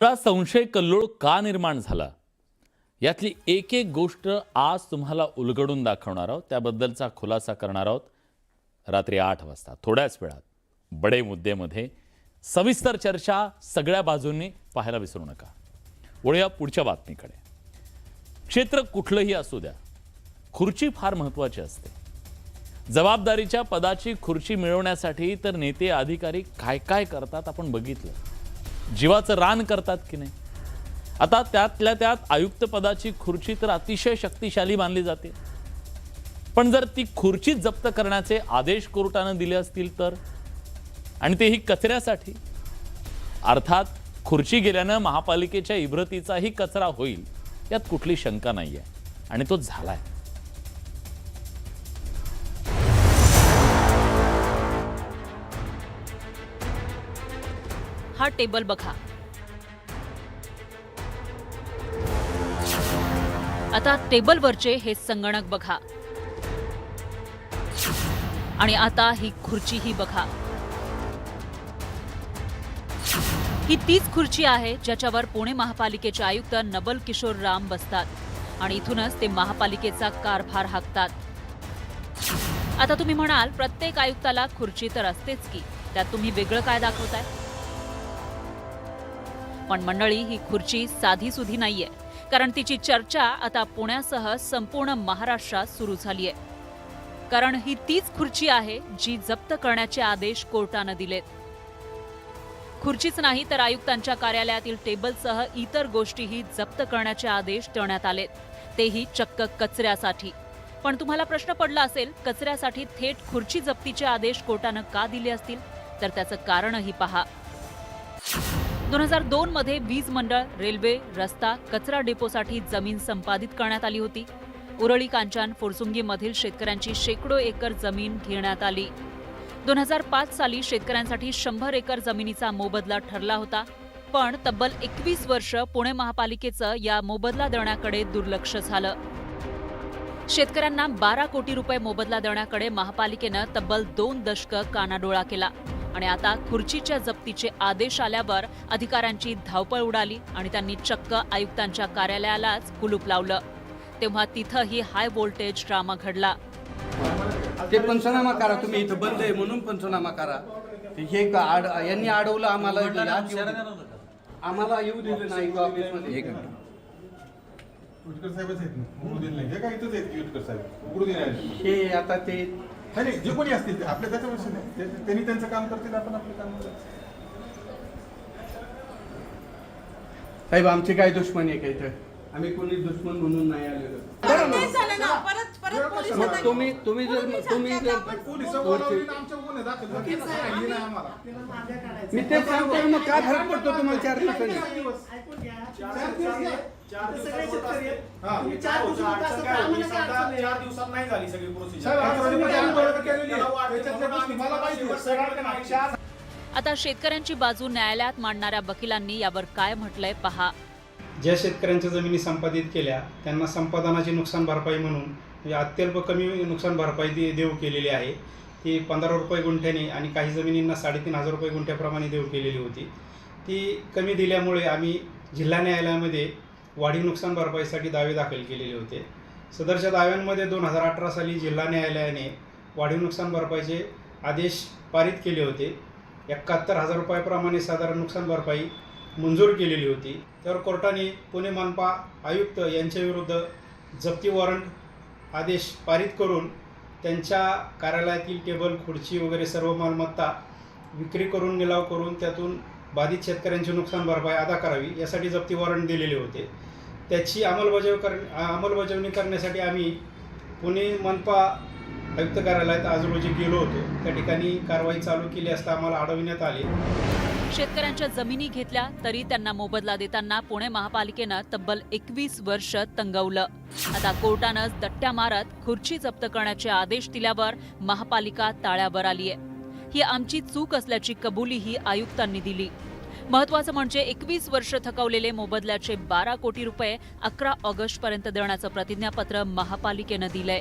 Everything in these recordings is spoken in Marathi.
हा संशय कल्लोळ का निर्माण झाला यातली एक एक गोष्ट आज तुम्हाला उलगडून दाखवणार आहोत. त्याबद्दलचा खुलासा करणार आहोत रात्री 8 वाजता. थोड्याच वेळात बडे मुद्देमध्ये सविस्तर चर्चा सगळ्या बाजूंनी पाहायला विसरू नका. वळूया पुढच्या बातमीकडे. क्षेत्र कुठलंही असू द्या, खुर्ची फार महत्त्वाची असते. जबाबदारीच्या पदाची खुर्ची मिळवण्यासाठी तर नेते अधिकारी काय काय करतात आपण बघितलं. जीवाचं रान करतात की नाही. आता त्यातल्या त्यात आयुक्त पदाची खुर्ची तर अतिशय शक्तिशाली मानली जाते. पण जर ती खुर्ची जप्त करण्याचे आदेश कोर्टाने दिले असतील तर, आणि तेही कचऱ्यासाठी, अर्थात खुर्ची गेल्यानं महापालिकेच्या इब्रतीचाही कचरा होईल यात कुठली शंका नाहीये, आणि तो झालाय. हा टेबल बघा. आता टेबलवरचे हे संगणक बघा, आणि आता ही खुर्चीही बघा. ही तीच खुर्ची आहे ज्याच्यावर पुणे महापालिकेचे आयुक्त नवल किशोर राम बसतात, आणि इथूनच ते महापालिकेचा कारभार हाकतात. आता तुम्ही म्हणाल, प्रत्येक आयुक्ताला खुर्ची तर असतेच की, त्यात तुम्ही वेगळं काय दाखवताय. पण मंडळी, ही खुर्ची साधी सुधी नाहीये, कारण तिची चर्चा आता पुण्यासह संपूर्ण महाराष्ट्रात सुरू झाली आहे. कारण ही तीच खुर्ची आहे जी जप्त करण्याचे आदेश कोर्टाने दिलेत. खुर्चीच नाही तर आयुक्तांच्या कार्यालयातील टेबलसह इतर गोष्टीही जप्त करण्याचे आदेश देण्यात आलेत, तेही चक्क कचऱ्यासाठी. पण तुम्हाला प्रश्न पडला असेल, कचऱ्यासाठी थेट खुर्ची जप्तीचे आदेश कोर्टाने का दिले असतील, तर त्याचं कारणही पहा. 2002 मध्ये वीज मंडळ, रेल्वे, रस्ता, कचरा डेपोसाठी जमीन संपादित करण्यात आली होती. उरळी कांचन, फुरसुंगीमधील शेतकऱ्यांची शेकडो एकर जमीन घेण्यात आली. 2005 साली शेतकऱ्यांसाठी 100 एकर जमिनीचा मोबदला ठरला होता. पण तब्बल 21 वर्ष पुणे महापालिकेचं या मोबदला देण्याकडे दुर्लक्ष झालं. शेतकऱ्यांना 12 कोटी रुपये मोबदला देण्याकडे महापालिकेनं तब्बल 2 दशकं कानाडोळा केला. आणि आता खुर्चीच्या जप्तीचे आदेश आल्यावर अधिकाऱ्यांची धावपळ उडाली आणि त्यांनी चक्क आयुक्तांच्या कार्यालयालाच कुलूप लावलं. तेव्हा तिथंही हाय व्होल्टेज ड्रामा घडला. ते पंचनामा करा, तुम्ही इथं बंद आहे म्हणून पंचनामा करा. हे यांनी अडवलं आम्हाला, आम्हाला येऊ दिलं नाही ऑफिसमध्ये. हे आता ते जे कोणी असतील आपल्या त्याच्यावर त्यांनी त्यांचं काम करतील, आपण आपलं काम करायचं. साहेब, आमची काय दुश्मनी आहे का इथं? आम्ही कोणी दुश्मन म्हणून नाही आलेलो. तुम्ही जर मी ते सांगतो, मग काय फरक पडतो तुम्हाला 4 दिवसांनी? आता शेतकऱ्यांची बाजू न्यायालयात मांडणाऱ्या वकिलांनी यावर काय म्हटलंय पहा. ज्या शेतकऱ्यांच्या जमिनी संपादित केल्या त्यांना संपादनाची नुकसान भरपाई म्हणून म्हणजे अत्यल्प कमी नुकसान भरपाई देऊ केलेली आहे. ती 15 रुपये गुंठ्याने आणि काही जमिनींना 3,500 रुपये गुंठ्याप्रमाणे देऊ केलेली होती. ती कमी दिल्यामुळे आम्ही जिल्हा न्यायालयामध्ये वाढीव नुकसान भरपाईसाठी दावे दाखल केलेले होते. सदरच्या दाव्यांमध्ये 2018 साली जिल्हा न्यायालयाने वाढीव नुकसान भरपाईचे आदेश पारित केले होते. 71,000 रुपयाप्रमाणे साधारण नुकसान भरपाई मंजूर केलेली होती. तर कोर्टाने पुणे मनपा आयुक्त यांच्याविरुद्ध जप्ती वॉरंट आदेश पारित करून त्यांच्या कार्यालयातील टेबल, खुर्ची वगैरे सर्व मालमत्ता विक्री करून, निलाव करून त्यातून बाधित शेतकऱ्यांची नुकसान भरपाई अदा करावी यासाठी जप्ती वॉरंट दिलेले होते. त्याची अंमलबजावणी करण्यासाठी आम्ही पुणे मनपा आयुक्त कार्यालयात आज रोजी गेलो होतो. त्या ठिकाणी कारवाई चालू केली असता आम्हाला अडविण्यात आले. शेतकऱ्यांच्या जमिनी घेतल्या तरी त्यांना मोबदला देताना पुणे महापालिकेनं तब्बल 21 वर्ष तंगवलं. आता कोर्टानंच दट्ट्या मारत खुर्ची जप्त करण्याचे आदेश दिल्यावर महापालिका ताळ्यावर आलीय. ही आमची चूक असल्याची कबुलीही आयुक्तांनी दिली. महत्त्वाचं म्हणजे 21 वर्ष थकवलेले मोबदल्याचे 12 कोटी रुपये 11 ऑगस्टपर्यंत देण्याचं प्रतिज्ञापत्र महापालिकेनं दिलंय.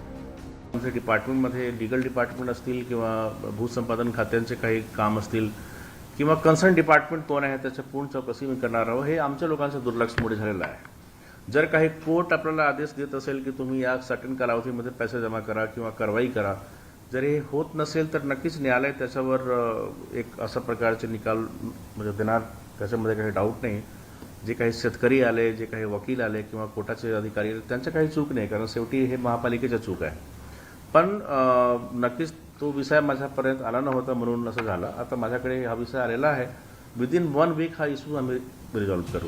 आमच्या डिपार्टमेंटमध्ये लीगल डिपार्टमेंट असतील किंवा भूसंपादन खात्यांचे काही काम असतील किंवा कन्सर्न डिपार्टमेंट कोण आहे त्याच्या पूर्ण चौकशी मी करणार आहोत. हे आमच्या लोकांचं दुर्लक्षमुळे झालेलं आहे. जर काही कोर्ट आपल्याला आदेश देत असेल की तुम्ही या सर्टन कालावधीमध्ये पैसे जमा करा किंवा कारवाई करा, जर हे होत नसेल तर नक्कीच न्यायालय त्याच्यावर एक अशा प्रकारचे निकाल म्हणजे देणार, त्याच्यामध्ये काही डाऊट नाही. जे काही शेतकरी आले, जे काही वकील आले किंवा कोर्टाचे अधिकारी आले, त्यांचं काही चूक नाही, कारण शेवटी हे महापालिकेचं चूक आहे. पण नक्कीच तो विषय माझ्यापर्यंत आला नव्हता म्हणून असं झालं. आता माझ्याकडे हा विषय आलेला आहे. विदिन 1 वीक हा इश्यू आम्ही रिझॉल्व्ह करू.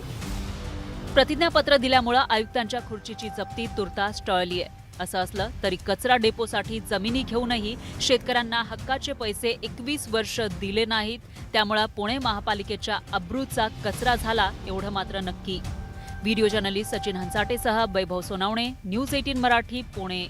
प्रतिज्ञापत्र दिल्यामुळं आयुक्तांच्या खुर्चीची जप्ती तुर्तास टळली आहे. असं असलं तरी कचरा डेपोसाठी जमिनी घेऊनही शेतकऱ्यांना हक्काचे पैसे 21 वर्ष दिले नाहीत. त्यामुळं पुणे महापालिकेच्या अब्रूचा कचरा झाला एवढं मात्र नक्की. व्हिडिओ जर्नलिस्ट सचिन हंसाटेसह वैभव सोनावणे, न्यूज 18 मराठी, पुणे.